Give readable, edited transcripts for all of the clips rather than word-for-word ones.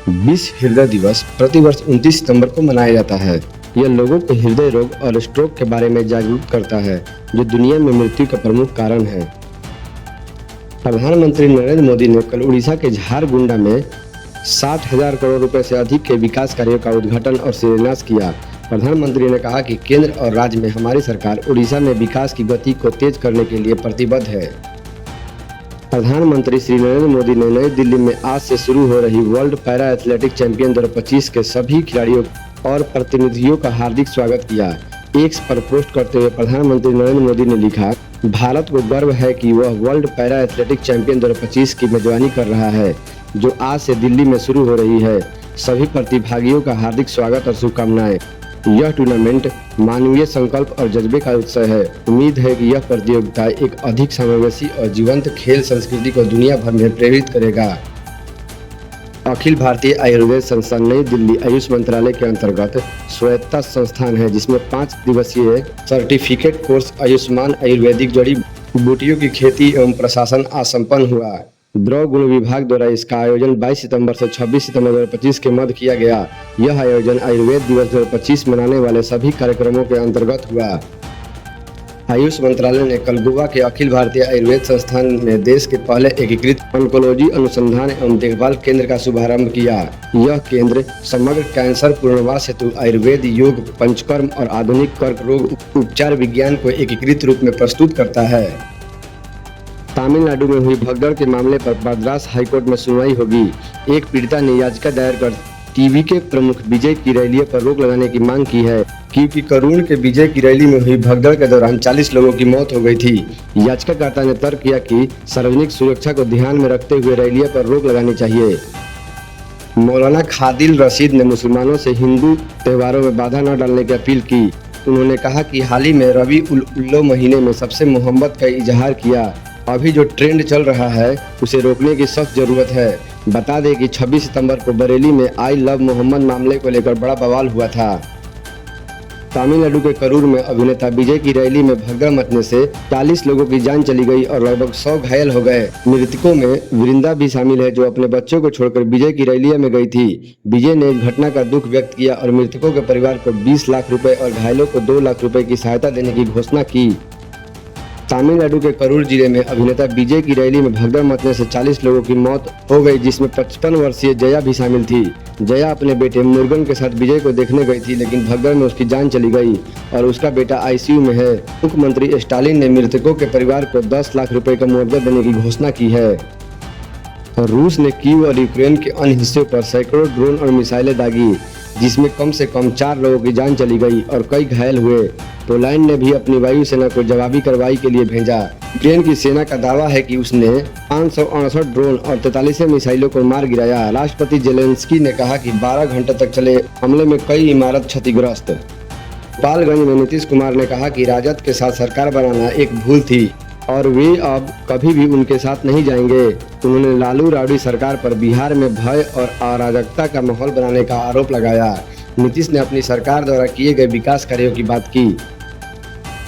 विश्व हृदय दिवस प्रतिवर्ष 29 सितंबर को मनाया जाता है। यह लोगों को हृदय रोग और स्ट्रोक के बारे में जागरूक करता है, जो दुनिया में मृत्यु का प्रमुख कारण है। प्रधानमंत्री नरेंद्र मोदी ने कल उड़ीसा के झारसुगुड़ा में 60,000 करोड़ रुपए से अधिक के विकास कार्यों का उद्घाटन और शिलान्यास किया। प्रधानमंत्री ने कहा कि केंद्र और राज्य में हमारी सरकार उड़ीसा में विकास की गति को तेज करने के लिए प्रतिबद्ध है। प्रधानमंत्री श्री नरेंद्र मोदी ने नई दिल्ली में आज से शुरू हो रही वर्ल्ड पैरा एथलेटिक चैंपियन 2025 के सभी खिलाड़ियों और प्रतिनिधियों का हार्दिक स्वागत किया। एक्स पर पोस्ट करते हुए प्रधानमंत्री नरेंद्र मोदी ने लिखा, भारत को गर्व है कि वह वर्ल्ड पैरा एथलेटिक चैंपियन 2025 की मेजबानी कर रहा है, जो आज से दिल्ली में शुरू हो रही है। सभी प्रतिभागियों का हार्दिक स्वागत और शुभकामनाएं। यह टूर्नामेंट मानवीय संकल्प और जज्बे का उत्सव है। उम्मीद है कि यह प्रतियोगिता एक अधिक समावेशी और जीवंत खेल संस्कृति को दुनिया भर में प्रेरित करेगा। अखिल भारतीय आयुर्वेद संस्थान नई दिल्ली आयुष मंत्रालय के अंतर्गत स्वायत्त संस्थान है, जिसमें 5 दिवसीय सर्टिफिकेट कोर्स आयुष्मान आयुर्वेदिक जड़ी बूटियों की खेती एवं प्रशासन आज संपन्न हुआ। द्रव गुण विभाग द्वारा इसका आयोजन 22 सितंबर से 26 सितंबर 2025 के मध्य किया गया। यह आयोजन आयुर्वेद दिवस 2025 मनाने वाले सभी कार्यक्रमों के अंतर्गत हुआ। आयुष मंत्रालय ने कल गोवा के अखिल भारतीय आयुर्वेद संस्थान में देश के पहले एकीकृत ऑन्कोलॉजी अनुसंधान एवं देखभाल केंद्र का शुभारंभ किया। यह केंद्र समग्र कैंसर, पुनर्वास हेतु आयुर्वेद, योग, पंचकर्म और आधुनिक कर्क रोग उपचार विज्ञान को एकीकृत रूप में प्रस्तुत करता है। तमिलनाडु में हुई भगदड़ के मामले पर मद्रास हाईकोर्ट में सुनवाई होगी। एक पीड़िता ने याचिका दायर कर टीवी के प्रमुख विजय किरैलिया पर रोक लगाने की मांग की है, क्योंकि करुण के विजय किरैली में हुई भगदड़ के दौरान 40 लोगों की मौत हो गई थी। याचिकाकर्ता ने तर्क किया कि सार्वजनिक सुरक्षा को ध्यान में रखते हुए रैलिया पर रोक लगानी चाहिए। मौलाना खादिल रशीद ने मुसलमानों से हिंदू त्योहारों में बाधा न डालने की अपील की। उन्होंने कहा कि हाल ही में रबी उल अव्वल महीने में सबसे मोहब्बत का इजहार किया। अभी जो ट्रेंड चल रहा है उसे रोकने की सख्त जरूरत है। बता दें कि 26 सितंबर को बरेली में आई लव मोहम्मद मामले को लेकर बड़ा बवाल हुआ था। तमिलनाडु के करूर में अभिनेता विजय की रैली में भगदड़ मचने से 40 लोगों की जान चली गई और लगभग 100 घायल हो गए। मृतकों में वृंदा भी शामिल है, जो अपने बच्चों को छोड़कर विजय की रैलिया में गई थी। विजय ने इस घटना का दुख व्यक्त किया और मृतकों के परिवार को 20 लाख रुपए और घायलों को 2 लाख रुपए की सहायता देने की घोषणा की। तमिलनाडु के करूर जिले में अभिनेता विजय की रैली में भगदड़ मचने से 40 लोगों की मौत हो गई, जिसमें 55 वर्षीय जया भी शामिल थी। जया अपने बेटे मुरुगन के साथ विजय को देखने गई थी, लेकिन भगदड़ में उसकी जान चली गई और उसका बेटा आईसीयू में है। मुख्यमंत्री स्टालिन ने मृतकों के परिवार को 10 लाख रुपए का मुआवजा देने की घोषणा की है। रूस ने कीव और यूक्रेन के अन्य हिस्सों पर सैकड़ों ड्रोन और मिसाइलें दागी, जिसमें कम से कम 4 लोगों की जान चली गई और कई घायल हुए। पोलैंड ने भी अपनी वायुसेना को जवाबी कार्रवाई के लिए भेजा। यूक्रेन की सेना का दावा है कि उसने 568 ड्रोन और 43 मिसाइलों को मार गिराया। राष्ट्रपति जेलेंस्की ने कहा कि 12 घंटे तक चले हमले में कई इमारत क्षतिग्रस्त। गोपालगंज में नीतीश कुमार ने कहा कि राजद के साथ सरकार बनाना एक भूल थी और वे अब कभी भी उनके साथ नहीं जाएंगे। उन्होंने लालू राबड़ी सरकार पर बिहार में भय और अराजकता का माहौल बनाने का आरोप लगाया। नीतीश ने अपनी सरकार द्वारा किए गए विकास कार्यों की बात की।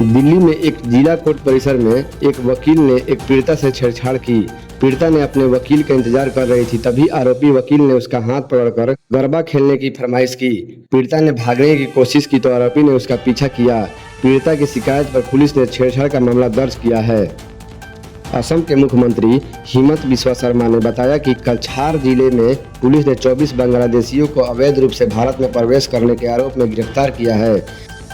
दिल्ली में एक जिला कोर्ट परिसर में एक वकील ने एक पीड़िता से छेड़छाड़ की। पीड़िता ने अपने वकील का इंतजार कर रही थी, तभी आरोपी वकील ने उसका हाथ पकड़कर गरबा खेलने की फरमाइश की। पीड़िता ने भागने की कोशिश की तो आरोपी ने उसका पीछा किया। पीड़िता की शिकायत पर पुलिस ने छेड़छाड़ का मामला दर्ज किया है। असम के मुख्यमंत्री हिमंत बिस्वा शर्मा ने बताया कि कछार जिले में पुलिस ने 24 बांग्लादेशियों को अवैध रूप से भारत में प्रवेश करने के आरोप में गिरफ्तार किया है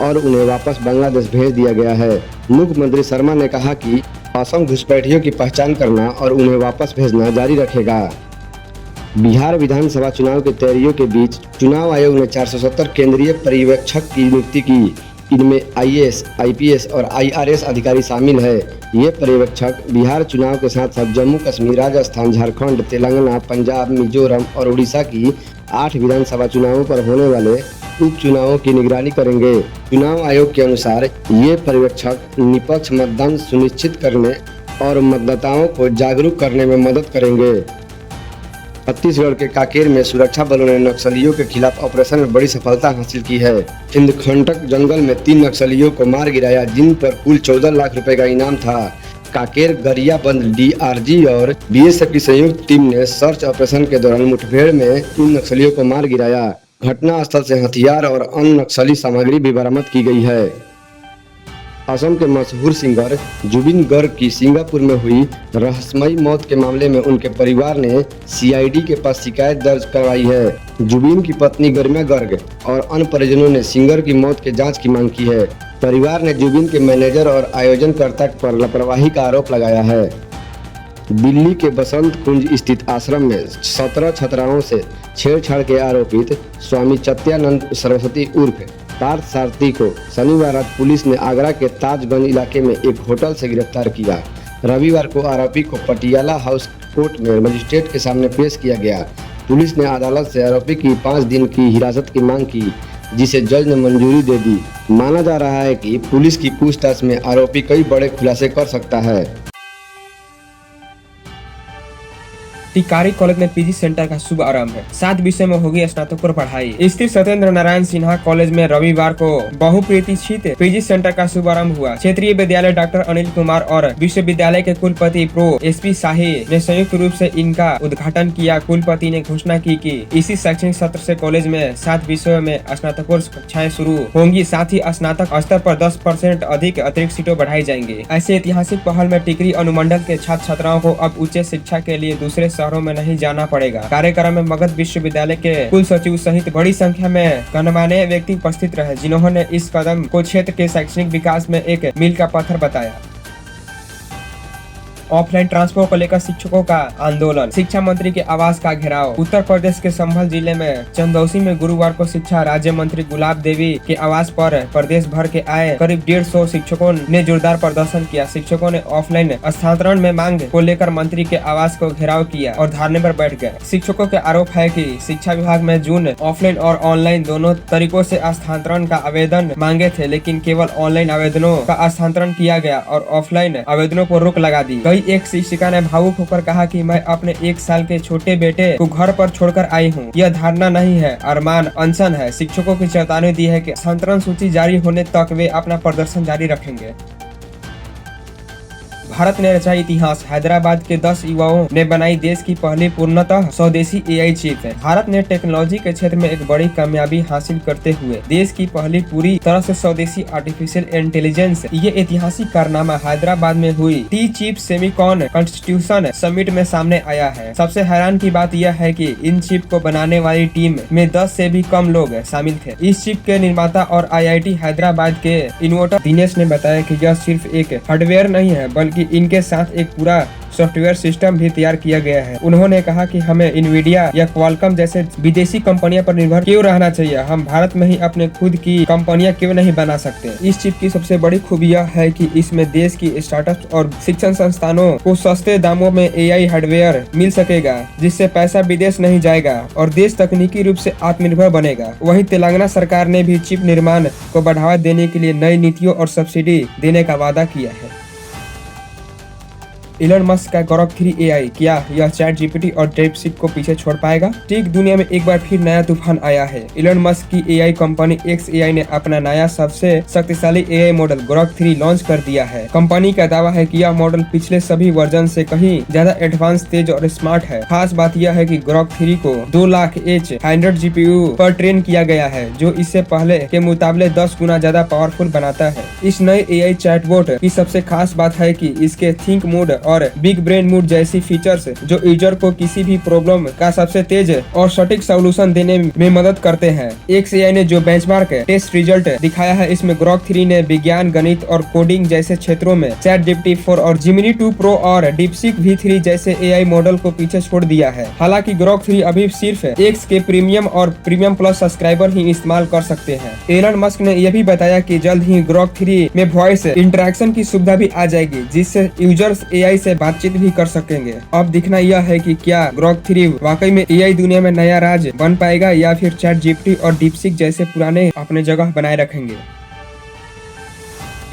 और उन्हें वापस बांग्लादेश भेज दिया गया है। मुख्यमंत्री शर्मा ने कहा कि असम घुसपैठियों की पहचान करना और उन्हें वापस भेजना जारी रखेगा। बिहार विधानसभा चुनाव की तैयारियों के बीच चुनाव आयोग ने 470 केंद्रीय पर्यवेक्षक की नियुक्ति की। इनमें आईएएस, आईपीएस और आईआरएस अधिकारी शामिल है। ये पर्यवेक्षक बिहार चुनाव के साथ साथ जम्मू कश्मीर, राजस्थान, झारखंड, तेलंगाना, पंजाब, मिजोरम और उड़ीसा की 8 विधानसभा चुनावों पर होने वाले उपचुनावों की निगरानी करेंगे। चुनाव आयोग के अनुसार ये पर्यवेक्षक निष्पक्ष मतदान सुनिश्चित करने और मतदाताओं को जागरूक करने में मदद करेंगे। छत्तीसगढ़ के कांकेर में सुरक्षा बलों ने नक्सलियों के खिलाफ ऑपरेशन में बड़ी सफलता हासिल की है। हिंदखंडक जंगल में 3 नक्सलियों को मार गिराया, जिन पर कुल 14 लाख रुपए का इनाम था। काकेर गरियाबंद डीआरजी और बीएसएफ की संयुक्त टीम ने सर्च ऑपरेशन के दौरान मुठभेड़ में इन नक्सलियों को मार गिराया। घटना स्थल से हथियार और अन्य नक्सली सामग्री भी बरामद की गई है। असम के मशहूर सिंगर जुबिन गर्ग की सिंगापुर में हुई रहस्यमयी मौत के मामले में उनके परिवार ने सीआईडी के पास शिकायत दर्ज करवाई है। जुबिन की पत्नी गरिमा गर्ग और अन्य परिजनों ने सिंगर की मौत के जांच की मांग की है। परिवार ने जुबिन के मैनेजर और आयोजनकर्ता पर लापरवाही का आरोप लगाया है। दिल्ली के बसंत कुंज स्थित आश्रम में 17 छात्राओं से छेड़छाड़ के आरोपित स्वामी चत्यानंद सरस्वती उर्फ पार्थ सारथी को शनिवार रात पुलिस ने आगरा के ताजगंज इलाके में एक होटल से गिरफ्तार किया। रविवार को आरोपी को पटियाला हाउस कोर्ट में मजिस्ट्रेट के सामने पेश किया गया। पुलिस ने अदालत से आरोपी की 5 दिन की हिरासत की मांग की, जिसे जज ने मंजूरी दे दी। माना जा रहा है कि पुलिस की पूछताछ में आरोपी कई बड़े खुलासे कर सकता है। टिकारी कॉलेज में पीजी सेंटर का शुभ आरंभ है। 7 विषय में होगी स्नातकोत्तर पढ़ाई। स्थित सत्येंद्र नारायण सिन्हा कॉलेज में रविवार को बहुप्रतीक्षित पीजी सेंटर का शुभारंभ हुआ। क्षेत्रीय विद्यालय डॉक्टर अनिल कुमार और विश्वविद्यालय के कुलपति प्रो एसपी शाही ने संयुक्त रूप से इनका उद्घाटन किया। कुलपति ने घोषणा की कि इसी शैक्षणिक सत्र से कॉलेज में 7 विषयों में स्नातकोत्तर कक्षाएं शुरू होंगी। साथ ही स्नातक स्तर पर 10% अधिक अतिरिक्त सीटों बढ़ाई जाएंगी। ऐसे ऐतिहासिक पहल में टिकरी अनुमंडल के छात्र छात्राओं को अब उच्च शिक्षा के लिए दूसरे शहरों में नहीं जाना पड़ेगा। कार्यक्रम में मगध विश्वविद्यालय के कुल सचिव सहित बड़ी संख्या में गणमान्य व्यक्ति उपस्थित रहे, जिन्होंने इस कदम को क्षेत्र के शैक्षणिक विकास में एक मील का पत्थर बताया। ऑफलाइन ट्रांसफर को लेकर शिक्षकों का आंदोलन। शिक्षा मंत्री के आवास का घेराव। उत्तर प्रदेश के संभल जिले में चंदौसी में गुरुवार को शिक्षा राज्य मंत्री गुलाब देवी के आवास पर प्रदेश भर के आए करीब 150 शिक्षकों ने जोरदार प्रदर्शन किया। शिक्षकों ने ऑफलाइन स्थानांतरण में मांग को लेकर मंत्री के आवास को घेराव किया और धरने पर बैठ गए। शिक्षकों के आरोप है कि शिक्षा विभाग में जून ऑफलाइन और ऑनलाइन दोनों तरीकों से स्थानांतरण का आवेदन मांगे थे, लेकिन केवल ऑनलाइन आवेदनों का स्थानांतरण किया गया और ऑफलाइन आवेदनों पर रोक लगा दी गई। एक शिक्षिका ने भावुक होकर कहा कि मैं अपने 1 साल के छोटे बेटे को घर पर छोड़कर आई हूँ। यह धारणा नहीं है, अरमान अनशन है। शिक्षकों की चेतावनी दी है कि स्थानांतरण सूची जारी होने तक वे अपना प्रदर्शन जारी रखेंगे। भारत ने रचा इतिहास। हैदराबाद के 10 युवाओं ने बनाई देश की पहली पूर्णतः स्वदेशी एआई चिप। भारत ने टेक्नोलॉजी के क्षेत्र में एक बड़ी कामयाबी हासिल करते हुए देश की पहली पूरी तरह से स्वदेशी आर्टिफिशियल इंटेलिजेंस ये ऐतिहासिक कारनामा हैदराबाद में हुई T chip Semicon constitution summit में सामने आया है। सबसे हैरान की बात यह है कि इन चिप को बनाने वाली टीम में 10 से भी कम लोग शामिल थे। इस चिप के निर्माता और आईआईटी हैदराबाद के इनोवेटर दिनेश ने बताया कि यह सिर्फ एक हार्डवेयर नहीं है, बल्कि इनके साथ एक पूरा सॉफ्टवेयर सिस्टम भी तैयार किया गया है। उन्होंने कहा कि हमें इनवीडिया या क्वालकॉम जैसे विदेशी कंपनियों पर निर्भर क्यों रहना चाहिए, हम भारत में ही अपने खुद की कंपनियां क्यों नहीं बना सकते। इस चिप की सबसे बड़ी खूबी यह है कि इसमें देश की स्टार्टअप्स और शिक्षण संस्थानों को सस्ते दामों में एआई हार्डवेयर मिल सकेगा, जिससे पैसा विदेश नहीं जाएगा और देश तकनीकी रूप से आत्मनिर्भर बनेगा। वहीं तेलंगाना सरकार ने भी चिप निर्माण को बढ़ावा देने के लिए नई नीतियों और सब्सिडी देने का वादा किया है। इलन मस्क का ग्रॉक 3 एआई, क्या यह चैट जीपीटी और डीपसीक को पीछे छोड़ पाएगा? टेक दुनिया में एक बार फिर नया तूफान आया है। इलन मस्क की एआई कंपनी XAI ने अपना नया सबसे शक्तिशाली एआई मॉडल ग्रॉक 3 लॉन्च कर दिया है। कंपनी का दावा है कि यह मॉडल पिछले सभी वर्जन से कहीं ज्यादा एडवांस, तेज और स्मार्ट है। खास बात यह है कि ग्रॉक 3 को 2 लाख H100 GPU पर ट्रेन किया गया है, जो इससे पहले के मुकाबले 10 गुना ज्यादा पावरफुल बनाता है। इस नए एआई चैटबॉट की सबसे खास बात है कि इसके थिंक मोड और बिग ब्रेन मूड जैसी फीचर्स जो यूजर को किसी भी प्रॉब्लम का सबसे तेज और सटीक सॉल्यूशन देने में मदद करते हैं। XAI ने जो बेंचमार्क टेस्ट रिजल्ट दिखाया है, इसमें ग्रॉक 3 ने विज्ञान, गणित और कोडिंग जैसे क्षेत्रों में ChatGPT 4 और Gemini 2 Pro और DeepSeek V3 जैसे AI मॉडल को पीछे छोड़ दिया है। हालांकि ग्रॉक 3 अभी सिर्फ X के प्रीमियम और प्रीमियम प्लस सब्सक्राइबर ही इस्तेमाल कर सकते हैं। एलन मस्क ने यह भी बताया कि जल्द ही ग्रॉक 3 में वॉइस इंटरेक्शन की सुविधा भी आ जाएगी, जिससे यूजर्स AI से बातचीत भी कर सकेंगे। अब दिखना यह है कि क्या ग्रॉक 3 वाकई में एआई दुनिया में नया राज बन पाएगा या फिर चैट जीपीटी और डीपसीक जैसे पुराने अपने जगह बनाए रखेंगे।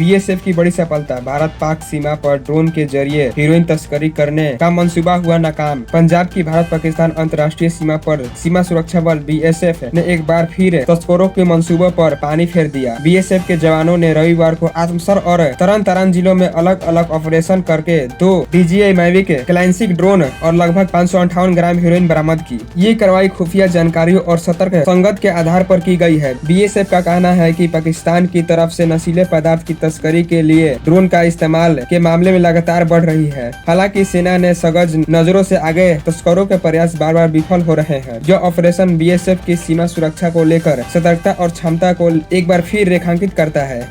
बीएसएफ की बड़ी सफलता, भारत पाक सीमा पर ड्रोन के जरिए हीरोइन तस्करी करने का मंसूबा हुआ नाकाम। पंजाब की भारत पाकिस्तान अंतर्राष्ट्रीय सीमा पर सीमा सुरक्षा बल बीएसएफ ने एक बार फिर तस्करों के मंसूबों पर पानी फेर दिया। बीएसएफ के जवानों ने रविवार को आजमसर और तरन तारण जिलों में अलग अलग ऑपरेशन करके 2 DJI मैविक क्लासिक ड्रोन और लगभग 558 ग्राम हीरोइन बरामद की। ये कार्रवाई खुफिया जानकारियों और सतर्क संगत के आधार पर की गई है। बीएसएफ का कहना है कि पाकिस्तान की तरफ से नशीले पदार्थ की तस्करी के लिए ड्रोन का इस्तेमाल के मामले में लगातार बढ़ रही है। हालांकि सेना ने सगज नजरों से आगे तस्करों के प्रयास बार बार विफल हो रहे हैं। जो ऑपरेशन बीएसएफ की सीमा सुरक्षा को लेकर सतर्कता और क्षमता को एक बार फिर रेखांकित करता है।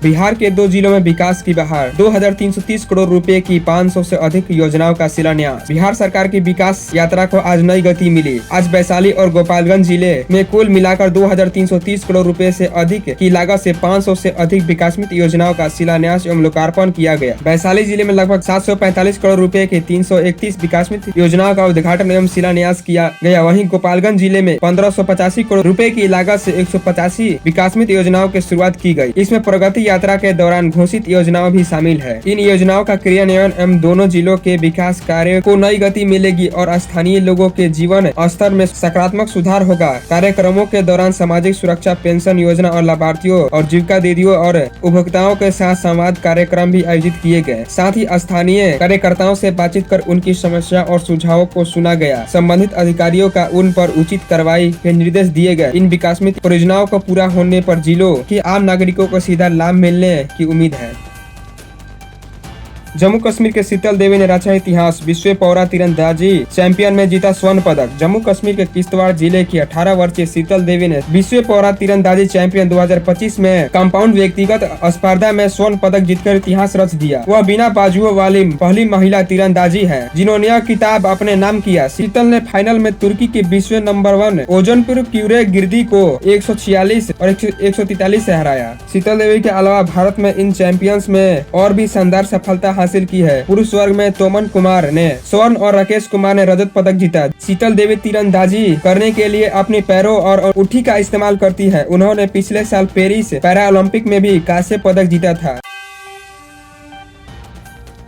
बिहार के 2 जिलों में विकास की बहार, 2330 करोड़ रुपए की 500 से अधिक योजनाओं का शिलान्यास। बिहार सरकार की विकास यात्रा को आज नई गति मिली। आज वैशाली और गोपालगंज जिले में कुल मिलाकर 2330 करोड़ रुपए से अधिक की लागत से 500 से अधिक विकासमित योजनाओं का शिलान्यास एवं लोकार्पण किया गया। वैशाली जिले में लगभग 745 करोड़ रुपए की 331 विकासमित योजनाओं का उद्घाटन एवं शिलान्यास किया गया। वहीं गोपालगंज जिले में 1585 करोड़ रुपए की लागत से 185 विकासमित योजनाओं की शुरुआत की गई। इसमें प्रगति यात्रा के दौरान घोषित योजनाओं भी शामिल है। इन योजनाओं का क्रियान्वयन एवं दोनों जिलों के विकास कार्यों को नई गति मिलेगी और स्थानीय लोगों के जीवन स्तर में सकारात्मक सुधार होगा। कार्यक्रमों के दौरान सामाजिक सुरक्षा पेंशन योजना और लाभार्थियों और जीविका दीदियों और उपभोक्ताओं के साथ संवाद कार्यक्रम भी आयोजित किए गए। साथ ही स्थानीय कार्यकर्ताओं से बातचीत कर उनकी समस्या और सुझावों को सुना गया। संबंधित अधिकारियों का उन पर उचित कार्रवाई के निर्देश दिए गए। इन विकासमित परियोजनाओं को पूरा होने पर जिलों के आम नागरिकों को सीधा लाभ मिलने की उम्मीद है। जम्मू कश्मीर के शीतल देवी ने रचा इतिहास, विश्व पौरा तीरंदाजी चैंपियन में जीता स्वर्ण पदक। जम्मू कश्मीर के किश्तवाड़ जिले की 18 वर्षीय शीतल देवी ने विश्व पौरा तीरंदाजी चैंपियन 2025 में कंपाउंड व्यक्तिगत स्पर्धा में स्वर्ण पदक जीतकर इतिहास रच दिया। वह बिना बाजुओं वाली पहली महिला तीरंदाजी है जिन्होंने यह किताब अपने नाम किया। शीतल ने फाइनल में तुर्की के विश्व नंबर 1 ओजनपुर क्यूरे गिर्दी को 146 और 143 से हराया। शीतल देवी के अलावा भारत में इन चैंपियंस में और भी शानदार सफलता हासिल की है। पुरुष वर्ग में तोमन कुमार ने स्वर्ण और राकेश कुमार ने रजत पदक जीता। शीतल देवी तीरंदाजी करने के लिए अपने पैरों और उठी का इस्तेमाल करती है। उन्होंने पिछले साल पेरिस पैरा ओलंपिक में भी कांस्य पदक जीता था।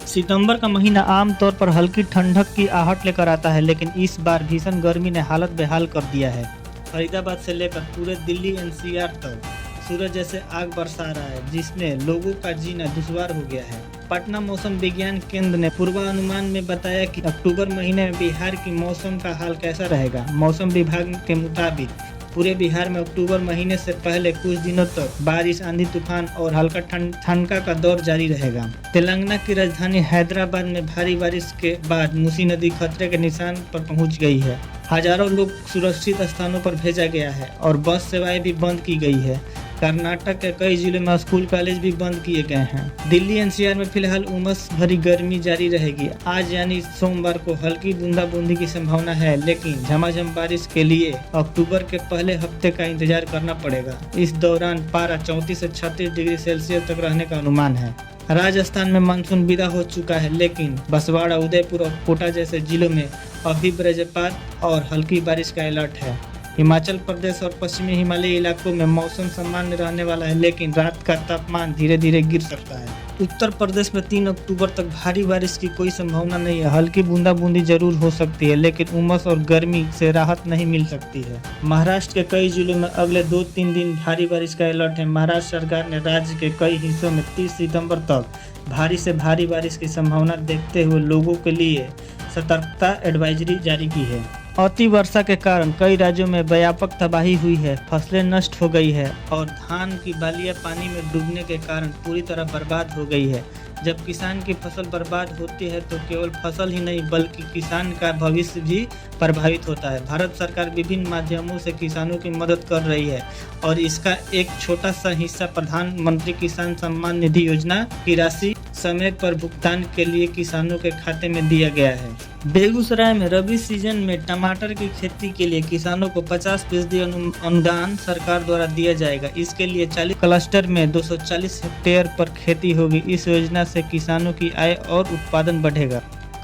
सितंबर का महीना आमतौर पर हल्की ठंडक की आहट लेकर आता है, लेकिन इस बार भीषण गर्मी ने हालत बेहाल कर दिया है। फरीदाबाद से लेकर पूरे दिल्ली एनसीआर तक सूरज जैसे आग बरसा रहा है, जिसने लोगों का जीना दुश्वार हो गया है। पटना मौसम विज्ञान केंद्र ने पूर्वानुमान में बताया कि अक्टूबर महीने में बिहार की मौसम का हाल कैसा रहेगा। मौसम विभाग के मुताबिक पूरे बिहार में अक्टूबर महीने से पहले कुछ दिनों तक बारिश, आंधी तूफान और हल्का ठनका का दौर जारी रहेगा। तेलंगाना की राजधानी हैदराबाद में भारी बारिश के बाद मूसी नदी खतरे के निशान पर पहुंच गई है। हजारों लोग सुरक्षित स्थानों पर भेजा गया है और बस सेवाएं भी बंद की गई है। कर्नाटक के कई जिलों में स्कूल कॉलेज भी बंद किए गए हैं। दिल्ली एनसीआर में फिलहाल उमस भरी गर्मी जारी रहेगी। आज यानी सोमवार को हल्की बूंदाबूंदी की संभावना है, लेकिन झमाझम बारिश के लिए अक्टूबर के पहले हफ्ते का इंतजार करना पड़ेगा। इस दौरान पारा 34 से 36 डिग्री सेल्सियस तक रहने का अनुमान है। राजस्थान में मानसून विदा हो चुका है, लेकिन बसवाड़ा, उदयपुर और कोटा जैसे जिलों में अभी वज्रपात और हल्की बारिश का अलर्ट है। हिमाचल प्रदेश और पश्चिमी हिमालयी इलाकों में मौसम सामान्य रहने वाला है, लेकिन रात का तापमान धीरे धीरे गिर सकता है। उत्तर प्रदेश में 3 अक्टूबर तक भारी बारिश की कोई संभावना नहीं है। हल्की बूंदाबूंदी जरूर हो सकती है, लेकिन उमस और गर्मी से राहत नहीं मिल सकती है। महाराष्ट्र के कई जिलों में अगले 2-3 दिन भारी बारिश का अलर्ट है। महाराष्ट्र सरकार ने राज्य के कई हिस्सों में 30 सितंबर तक भारी से भारी बारिश की संभावना देखते हुए लोगों के लिए सतर्कता एडवाइजरी जारी की है। अति वर्षा के कारण कई राज्यों में व्यापक तबाही हुई है, फसलें नष्ट हो गई है और धान की बालियां पानी में डूबने के कारण पूरी तरह बर्बाद हो गई है। जब किसान की फसल बर्बाद होती है तो केवल फसल ही नहीं बल्कि किसान का भविष्य भी प्रभावित होता है। भारत सरकार विभिन्न माध्यमों से किसानों की मदद कर रही है और इसका एक छोटा सा हिस्सा प्रधानमंत्री किसान सम्मान निधि योजना की राशि समय पर भुगतान के लिए किसानों के खाते में दिया गया है। बेगूसराय में रबी सीजन में टमाटर की खेती के लिए किसानों को 50% अनुदान सरकार द्वारा दिया जाएगा। इसके लिए 40 क्लस्टर में 240 हेक्टेयर पर खेती होगी। इस योजना से किसानों की आय और उत्पादन बढ़ेगा।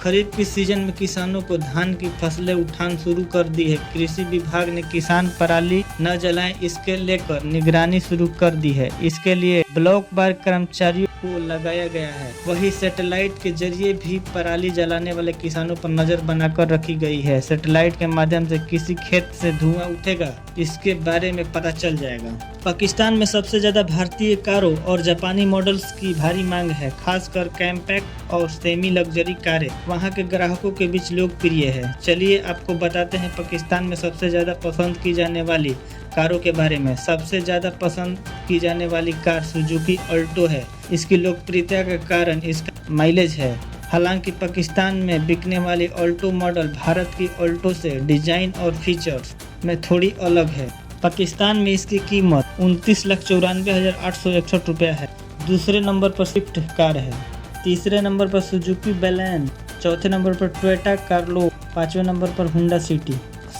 खरीफ की सीजन में किसानों को धान की फसलें उठान शुरू कर दी है। कृषि विभाग ने किसान पराली न जलाएं इसके लेकर निगरानी शुरू कर दी है। इसके लिए ब्लॉक वार कर्मचारियों को लगाया गया है। वही सैटेलाइट के जरिए भी पराली जलाने वाले किसानों पर नजर बनाकर रखी गई है। सैटेलाइट के माध्यम से किसी खेत से धुआं उठेगा इसके बारे में पता चल जाएगा। पाकिस्तान में सबसे ज्यादा भारतीय कारों और जापानी मॉडल्स की भारी मांग है। खासकर कॉम्पैक्ट और सेमी लग्जरी कारें वहां के ग्राहकों के बीच लोकप्रिय है। चलिए आपको बताते हैं पाकिस्तान में सबसे ज्यादा पसंद की जाने वाली कारों के बारे में। सबसे ज्यादा पसंद की जाने वाली कार सुजुकी अल्टो है। इसकी लोकप्रियता के कारण इसका माइलेज है। हालांकि पाकिस्तान में बिकने वाली अल्टो मॉडल भारत की अल्टो से डिजाइन और फीचर्स में थोड़ी अलग है। पाकिस्तान में इसकी कीमत 29,94,861 रुपया है। दूसरे नंबर पर स्विफ्ट कार है। तीसरे नंबर पर सुजुकी बैलेन, चौथे नंबर पर टोयोटा कार्लो, पांचवें नंबर पर हुंडा सिटी।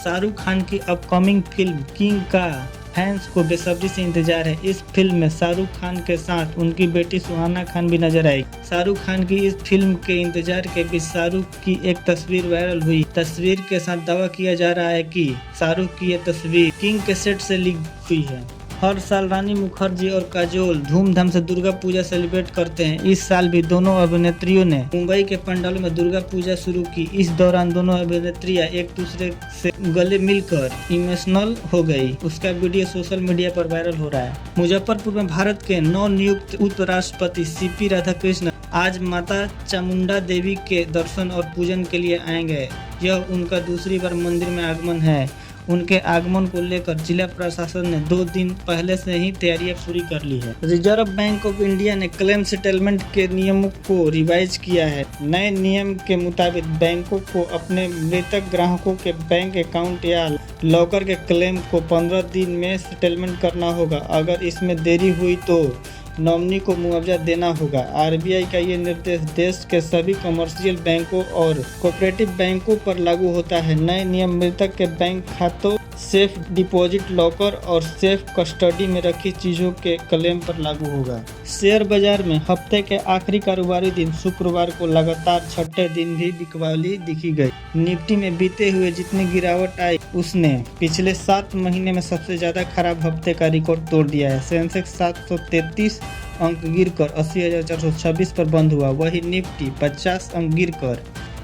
शाहरुख खान की अपकमिंग फिल्म किंग का फैंस को बेसब्री से इंतजार है। इस फिल्म में शाहरुख खान के साथ उनकी बेटी सुहाना खान भी नजर आएगी। शाहरुख खान की इस फिल्म के इंतजार के बीच शाहरुख की एक तस्वीर वायरल हुई। तस्वीर के साथ दावा किया जा रहा है कि शाहरुख की यह तस्वीर किंग के सेट से ली हुई है। हर साल रानी मुखर्जी और काजोल धूमधाम से दुर्गा पूजा सेलिब्रेट करते हैं। इस साल भी दोनों अभिनेत्रियों ने मुंबई के पंडालों में दुर्गा पूजा शुरू की। इस दौरान दोनों अभिनेत्रियां एक दूसरे से गले मिलकर इमोशनल हो गई। उसका वीडियो सोशल मीडिया पर वायरल हो रहा है। मुजफ्फरपुर में भारत के नवनियुक्त उपराष्ट्रपति सीपी राधाकृष्णन आज माता चामुंडा देवी के दर्शन और पूजन के लिए आएंगे। यह उनका दूसरी बार मंदिर में आगमन है। उनके आगमन को लेकर जिला प्रशासन ने 2 दिन पहले से ही तैयारियां पूरी कर ली है। रिजर्व बैंक ऑफ इंडिया ने क्लेम सेटलमेंट के नियमों को रिवाइज किया है। नए नियम के मुताबिक बैंकों को अपने मृतक ग्राहकों के बैंक अकाउंट या लॉकर के क्लेम को 15 दिन में सेटलमेंट करना होगा। अगर इसमें देरी हुई तो नॉमिनी को मुआवजा देना होगा। आरबीआई का ये निर्देश देश के सभी कमर्शियल बैंकों और कोऑपरेटिव बैंकों पर लागू होता है। नए नियम मृतक के बैंक खातों, सेफ डिपॉजिट लॉकर और सेफ कस्टडी में रखी चीजों के क्लेम पर लागू होगा। शेयर बाजार में हफ्ते के आखिरी कारोबारी दिन शुक्रवार को लगातार छठे दिन भी बिकवाली दिखी गई। निफ्टी में बीते हुए जितनी गिरावट आई उसने पिछले 7 महीने में सबसे ज्यादा खराब हफ्ते का रिकॉर्ड तोड़ दिया है। सेंसेक्स 733 अंक गिरकर 80,426 पर बंद हुआ। वही निफ्टी 50 अंक गिरकर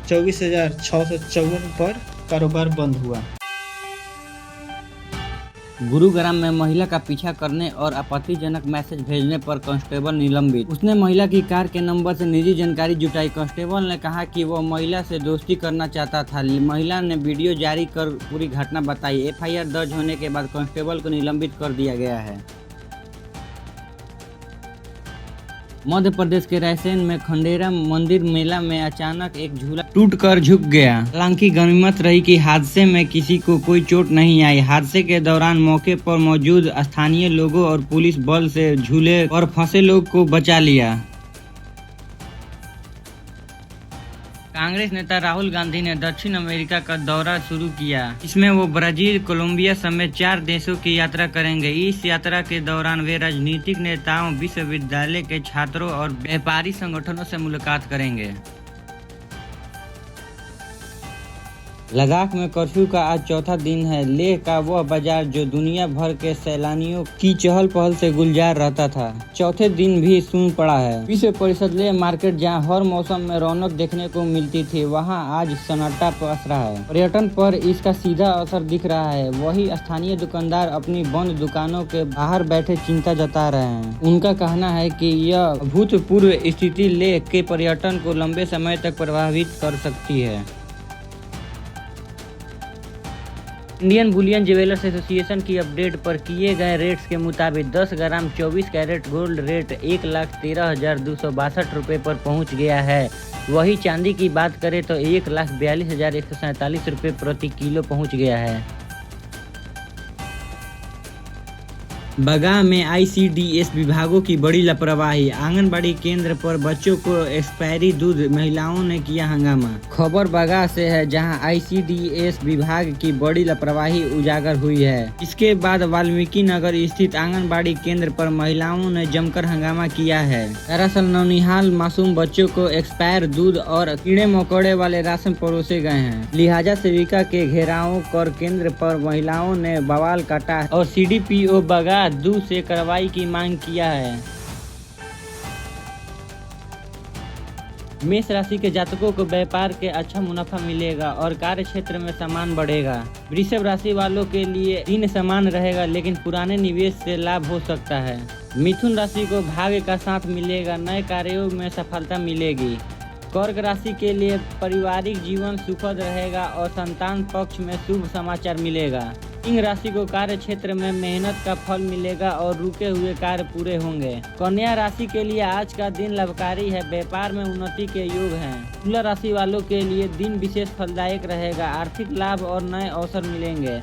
24,654 पर कारोबार बंद हुआ। गुरुग्राम में महिला का पीछा करने और आपत्तिजनक मैसेज भेजने पर कांस्टेबल निलंबित। उसने महिला की कार के नंबर से निजी जानकारी जुटाई। कांस्टेबल ने कहा कि वो महिला से दोस्ती करना चाहता था। महिला ने वीडियो जारी कर पूरी घटना बताई। एफआईआर दर्ज होने के बाद कांस्टेबल को निलंबित कर दिया गया है। मध्य प्रदेश के रायसेन में खंडेरा मंदिर मेला में अचानक एक झूला टूटकर झुक गया। हालांकि गनीमत रही कि हादसे में किसी को कोई चोट नहीं आई। हादसे के दौरान मौके पर मौजूद स्थानीय लोगों और पुलिस बल से झूले और फंसे लोग को बचा लिया। कांग्रेस नेता राहुल गांधी ने दक्षिण अमेरिका का दौरा शुरू किया। इसमें वो ब्राजील, कोलंबिया समेत 4 देशों की यात्रा करेंगे। इस यात्रा के दौरान वे राजनीतिक नेताओं, विश्वविद्यालय के छात्रों और व्यापारी संगठनों से मुलाकात करेंगे। लद्दाख में कर्फ्यू का आज चौथा दिन है। लेह का वह बाजार जो दुनिया भर के सैलानियों की चहल पहल से गुलजार रहता था, चौथे दिन भी सुन पड़ा है। विश्व परिषद लेह मार्केट जहां हर मौसम में रौनक देखने को मिलती थी, वहां आज सन्नाटा पसरा है। पर्यटन पर इसका सीधा असर दिख रहा है। वही स्थानीय दुकानदार अपनी बंद दुकानों के बाहर बैठे चिंता जता रहे हैं। उनका कहना है कि यह अभूतपूर्व स्थिति लेह के पर्यटन को लंबे समय तक प्रभावित कर सकती है। इंडियन बुलियन ज्वेलर्स एसोसिएशन की अपडेट पर किए गए रेट्स के मुताबिक 10 ग्राम 24 कैरेट गोल्ड रेट 1,13,262 रुपये पर पहुंच गया है। वही चांदी की बात करें तो 1,42,147 रुपये प्रति किलो पहुंच गया है। बगा में ICDS विभागों की बड़ी लापरवाही, आंगनबाड़ी केंद्र पर बच्चों को एक्सपायरी दूध, महिलाओं ने किया हंगामा। खबर बगा से है जहां ICDS विभाग की बड़ी लापरवाही उजागर हुई है। इसके बाद वाल्मीकि नगर स्थित आंगनबाड़ी केंद्र पर महिलाओं ने जमकर हंगामा किया है। दरअसल नौनिहाल मासूम बच्चों को एक्सपायर दूध और कीड़े मकोड़े वाले राशन परोसे गए हैं। लिहाजा सेविका के घेराव कर केंद्र पर महिलाओं ने बवाल काटा और CDPO बगा दूध से कार्रवाई की मांग किया है। मेष राशि के जातकों को व्यापार के अच्छा मुनाफा मिलेगा और कार्य क्षेत्र में सम्मान बढ़ेगा। वृषभ राशि वालों के लिए दिन समान रहेगा लेकिन पुराने निवेश से लाभ हो सकता है। मिथुन राशि को भाग्य का साथ मिलेगा, नए कार्यों में सफलता मिलेगी। कर्क राशि के लिए पारिवारिक जीवन सुखद रहेगा और संतान पक्ष में शुभ समाचार मिलेगा। सिंह राशि को कार्य क्षेत्र में मेहनत का फल मिलेगा और रुके हुए कार्य पूरे होंगे। कन्या राशि के लिए आज का दिन लाभकारी है, व्यापार में उन्नति के योग हैं। तुला राशि वालों के लिए दिन विशेष फलदायक रहेगा, आर्थिक लाभ और नए अवसर मिलेंगे।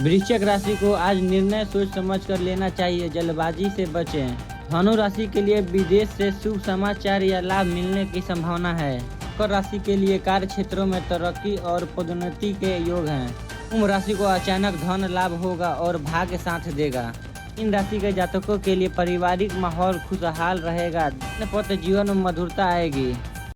वृश्चिक राशि को आज निर्णय सोच समझ कर लेना चाहिए, जल्दबाजी से बचें। धनु राशि के लिए विदेश से शुभ समाचार या लाभ मिलने की संभावना है। मकर राशि के लिए कार्य क्षेत्रों में तरक्की और पदोन्नति के योग हैं। कुंभ राशि को अचानक धन लाभ होगा और भाग्य साथ देगा। इन राशि के जातकों के लिए पारिवारिक माहौल खुशहाल रहेगा, दाम्पत्य जीवन में मधुरता आएगी।